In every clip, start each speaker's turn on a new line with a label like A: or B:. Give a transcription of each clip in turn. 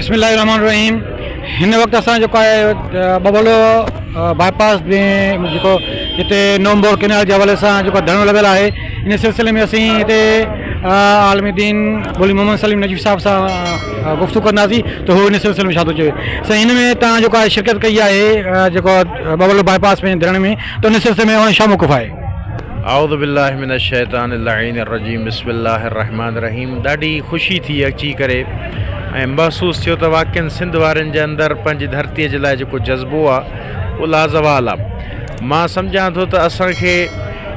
A: बिस्मिल्लाहिर्रहमानिर्रहीम। हिन वक्त असां जेको आहे बबरलो बाईपास में जेको हिते नंबर कैनाल जे हवाले सां जेको धरणो लॻियल आहे, इन सिलसिले में असीं हिते आलमी दीन बोली मोहम्मद सलीम नजफ़ी साहब सां गुफ़्तगू कंदासीं त हू इन सिलसिले में छा थो चए। साईं, हिन में तव्हां जेको आहे शिरकत कई आहे जेको बबरलो बाईपास में धरण में, त उन सिलसिले में उन छा मौक़िफ़ आहे?
B: आऊज़ु बिल्लाहि मिनश शैतानिर लाइनिर रजीम। बिस्मिल्लाहिर रहमानिर रहीम। ॾाढी ख़ुशी थी अची करे ऐं महसूसु थियो त वाक़ई सिंध वारनि जे अंदरि पंहिंजी धरतीअ जे लाइ जेको जज़्बो आहे उहो लाज़वाल आहे। मां सम्झां थो त असांखे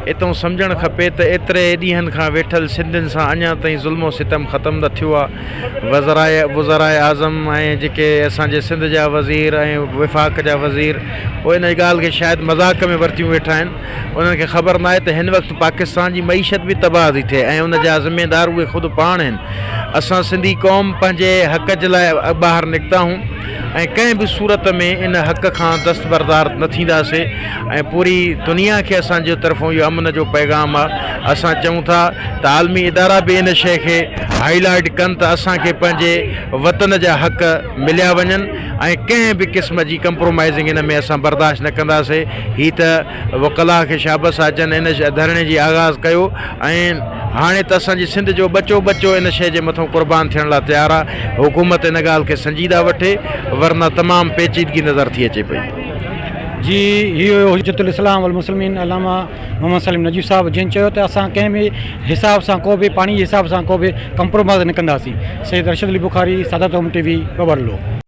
B: इतां सम्झणु खपे त एतिरे ॾींहंनि खां वेठल सिंधियुनि सां अञा ताईं ज़ुल्म सितम ख़तमु न थियो आहे। वज़राए आज़म ऐं जेके असांजे सिंध जा वज़ीर ऐं विफ़ाक़ जा वज़ीर उहे इन ॻाल्हि खे शायदि मज़ाक़ में वरितियूं वेठा आहिनि। उन्हनि खे ख़बर न आहे त हिन वक़्तु पाकिस्तान जी मईशत बि तबाह थी थिए ऐं उन जा ज़िमेदार उहे ख़ुदि पाण आहिनि। असां सिंधी क़ौम पंहिंजे हक़ जे लाइ ॿाहिरि निकिता हूं ऐं कंहिं बि सूरत में इन हक़ खां दस्तबरदार न थींदासीं ऐं पूरी दुनिया खे असांजे तरफ़ां इहो अमन जो पैगाम आहे। असां चऊं था त आलमी इदारा बि इन शइ खे हाईलाइट कनि त असांखे पंहिंजे वतन जा हक़ मिलिया वञनि ऐं कंहिं बि क़िस्म जी कंप्रोमाइज़िंग इन में असां बर्दाश्त न कंदासीं। हीअ त वकला खे शाबस आहे जन इन धरणे जी आगाज़ कयो ऐं हाणे त असांजी सिंध जो बचो इन शइ जे मथां क़ुर्बान थियण लाइ तयारु आहे। हुकूमत इन ॻाल्हि खे संजीदा वठे, वरना तमामु पेचीदगी नज़र थी अचे पई।
A: जी, इहो हुज्जतुल इस्लाम वल मुस्लिमीन अल्लामा मोहम्मद सलीम नजफ़ी साहब जिन चयो त असां कंहिं बि हिसाब सां को बि पाणी जे हिसाब सां को बि कंप्रोमाइज़ न कंदासीं। सैयद रशद अली बुखारी, सादत होम TV, बबरलो।